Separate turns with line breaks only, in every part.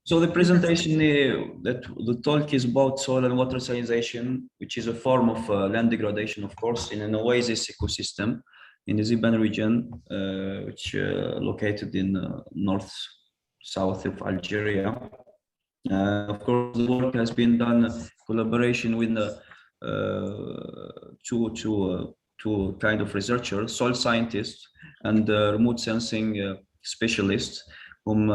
So the presentation that the talk is about soil and water salinization, which is a form of land degradation, of course, in an oasis ecosystem in the Ziban region, which located in north-south of Algeria. Of course, the work has been done in collaboration with two kind of researchers, soil scientists and remote sensing specialists, whom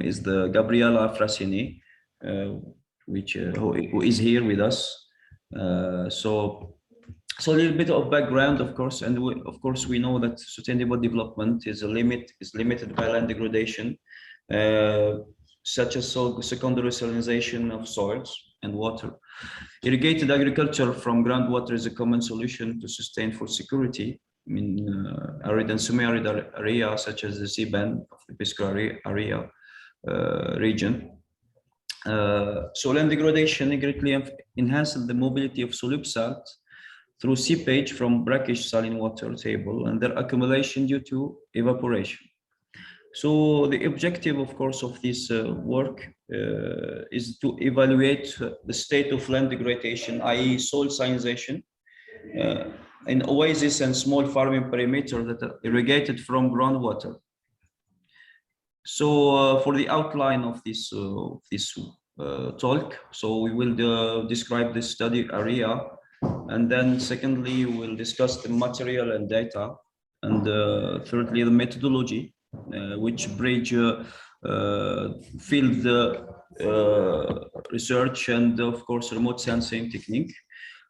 is the Gabriela Afrasinei, who is here with us. So a little bit of background, of course, and of course we know that sustainable development is limited by land degradation, such as secondary salinization of soils and water. Irrigated agriculture from groundwater is a common solution to sustain food security in arid and semi-arid areas such as the Ziban of the Biscay area region. So land degradation greatly enhances the mobility of solute salt through seepage from brackish saline water table and their accumulation due to evaporation. So the objective, of course, of this work is to evaluate the state of land degradation, i.e. soil salinization, in oasis and small farming perimeter that are irrigated from groundwater. So for the outline of this talk, so we will describe the study area, and then secondly, we'll discuss the material and data, and thirdly, the methodology, which bridge field research and of course remote sensing technique.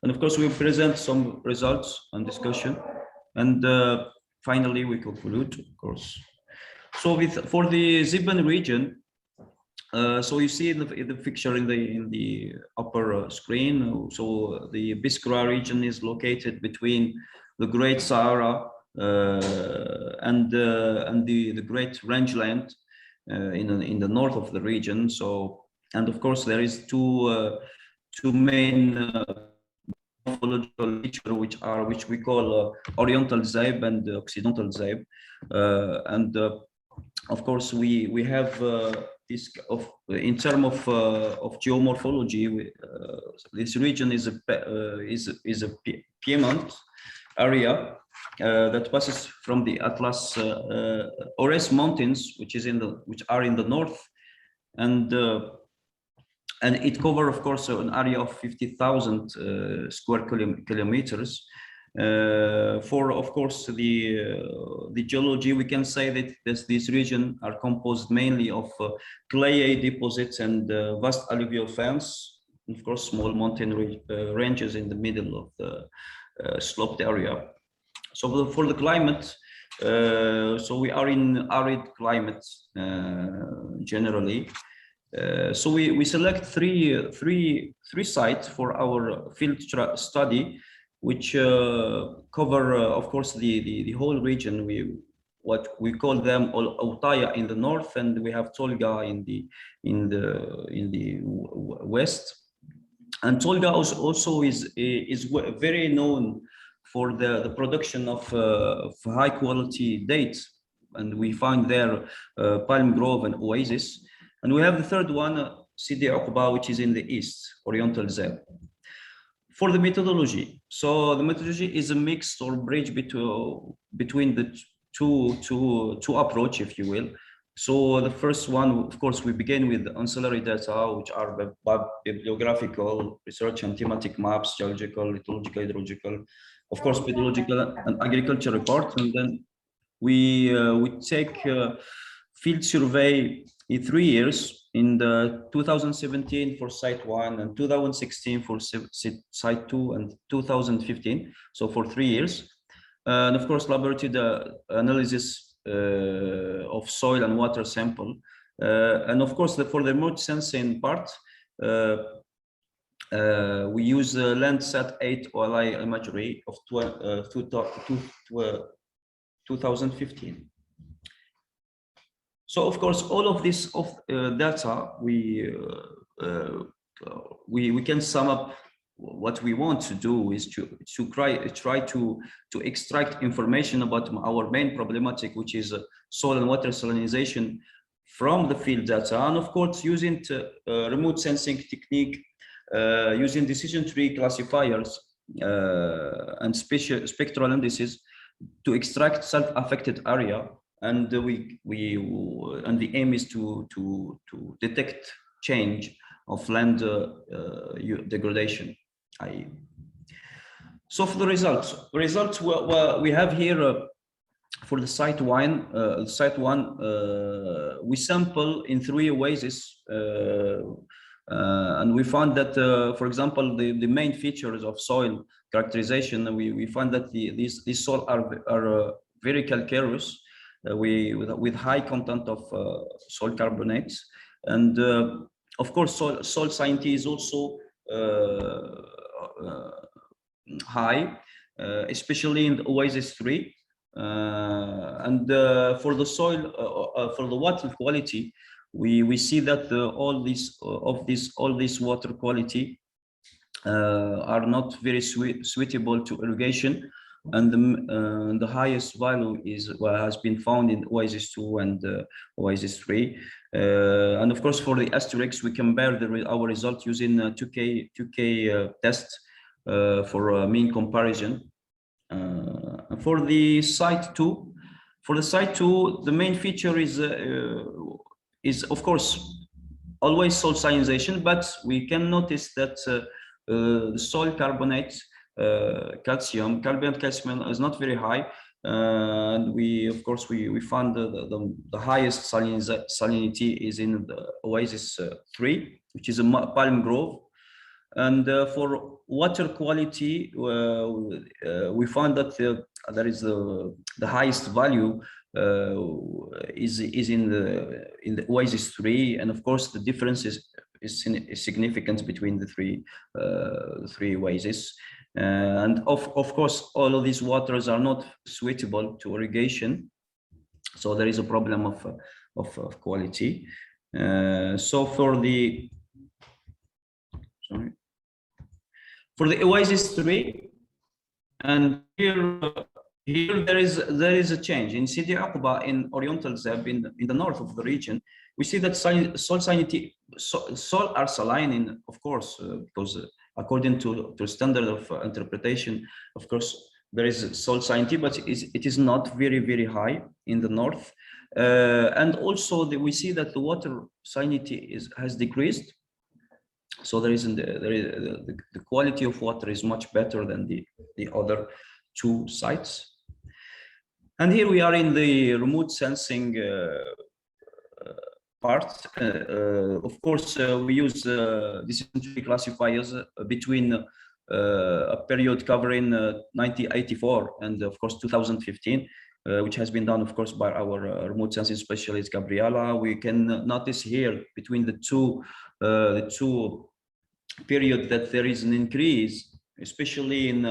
And of course, we present some results and discussion, and finally we conclude, of course. So for the Ziban region, so you see the picture in the upper screen. So the Biscay region is located between the Great Sahara and the Great Rangeland in the north of the region. So, and of course there is two main morphological features which we call Oriental Zibe and Occidental Zibe, and of course we have this in terms of geomorphology. This region is a Piedmont area that passes from the Atlas Ores Mountains, which are in the north, and it covers, of course, an area of 50,000 square kilometers. For, of course, the geology, we can say that this region are composed mainly of clay deposits and vast alluvial fans, and of course, small mountain ranges in the middle of the sloped area. So for the climate, so we are in arid climate generally. So we select three sites for our field study, which cover, of course, the whole region. What we call them Autaya in the north, and we have Tolga in the west. And Tolga also is very known for the production of high quality dates, and we find there palm grove and oasis. And we have the third one, Sidi Uqba, which is in the east, Oriental Zibe. For the methodology, so the methodology is a mix or bridge between the two approach, if you will. So the first one, of course, we begin with ancillary data, which are bibliographical research and thematic maps, geological, lithological, hydrological, of course, pedological and agriculture report. And then we take field survey in 3 years, in the 2017 for site 1 and 2016 for site 2 and 2015. So for 3 years. And of course, laboratory analysis of soil and water sample. And of course, for the remote sensing part, we use Landsat 8 OLI imagery of 2015. So of course, all of this data, we can sum up. What we want to do is to try to extract information about our main problematic, which is soil and water salinization, from the field data, and of course using remote sensing technique, using decision tree classifiers and spectral indices to extract self-affected area, and the aim is to detect change of land degradation. So for the results we have here for the site one, we sample in 3 oases, and we found that, for example, the main features of soil characterization, we find that these soil are very calcareous, with high content of soil carbonates, and of course soil salinity is also high, especially in the oasis 3. And for the soil, for the water quality, we see that all these water quality are not very suitable to irrigation, and the highest value has been found in oasis 2 and oasis 3. And of course, for the asterisks, we compare our results using 2K test for mean comparison. For the site 2, the main feature is of course always soil salinization, but we can notice that the soil carbonate calcium is not very high, and we found the highest salinity is in the oasis 3, which is a palm grove. And for water quality, we found that there is the highest value is in the oasis 3, and of course the difference is significant between the three oases. And of course, all of these waters are not suitable to irrigation, so there is a problem of quality. So for the oasis 3, and here there is a change in Sidi Aqba in Oriental Zeb in the north of the region. We see that soil salinity, soil are saline, of course, because according to standard of interpretation, of course, there is soil salinity, but it is not very high in the north. And also we see that the water salinity has decreased. So the quality of water is much better than the other 2 sites. And here we are in the remote sensing part. Of course, we use decision tree classifiers between a period covering 1984 and of course 2015, which has been done, of course, by our remote sensing specialist Gabriela. We can notice here between the two period that there is an increase, especially in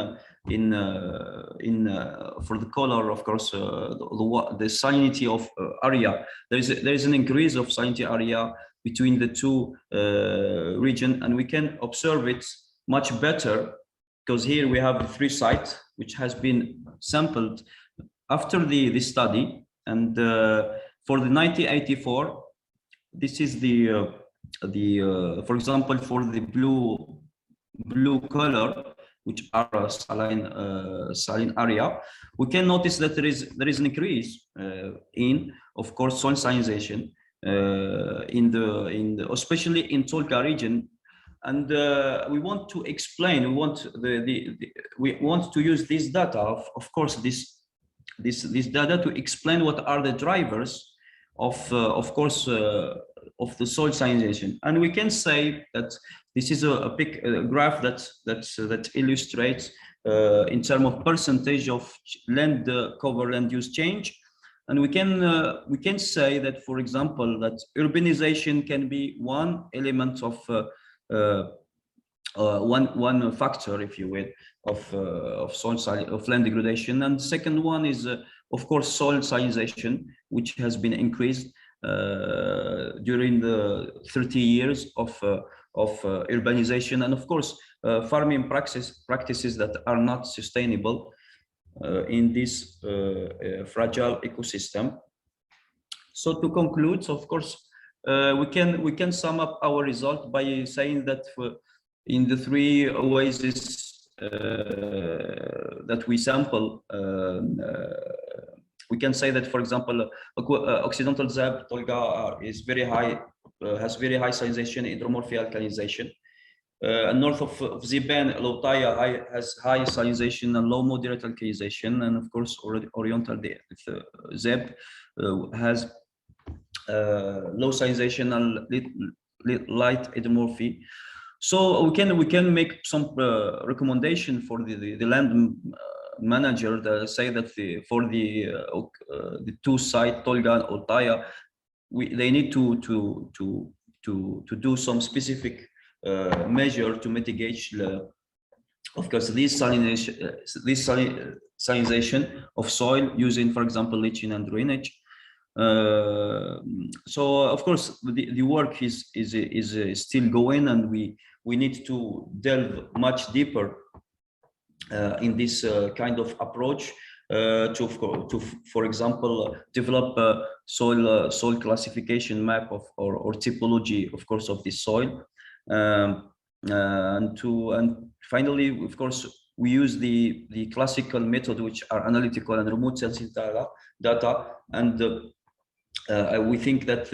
for the color, of course, the salinity of area. There is an increase of salinity area between the 2 regions, and we can observe it much better because here we have the 3 sites which has been sampled after the study. And for the 1984, this is for example, for the blue color, which are saline area, we can notice that there is an increase in, of course, soil salinization especially in Tolga region. And we want to explain. We want to use this data, of course, this data to explain what are the drivers of course of the soil salinization. And we can say that this is a graph that illustrates in terms of percentage of land cover, land use change. And we can say that, for example, that urbanization can be one element of one factor, if you will, of land degradation. And the second one is of course soil salinization, which has been increased during the 30 years of urbanization, and of course farming practices that are not sustainable in this fragile ecosystem. So to conclude, of course, we can sum up our result by saying that in the 3 oases that we sample, we can say that, for example, Occidental Zab Tolga is very high, has very high salinization, hydromorphic alkalinization. And north of Ziban, Louadj has high salinization and low moderate alkalization, and of course, Oriental Zeb has low salinization and light hydromorphy. So we can make some recommendation for the land manager that say that for the 2 site Tolga and Louadj, they need to do some specific measure to mitigate of course this salinization of soil using, for example, leaching and drainage. So of course the work is still going, and we need to delve much deeper in this kind of approach to, for example, develop a soil classification map of or typology, of course, of the soil. And finally, of course, we use the classical method, which are analytical and remote sensing data, and we think that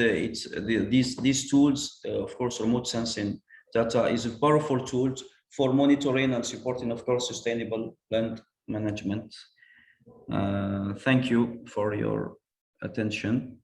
these tools, of course, remote sensing data is a powerful tool for monitoring and supporting, of course, sustainable land management. Thank you for your attention.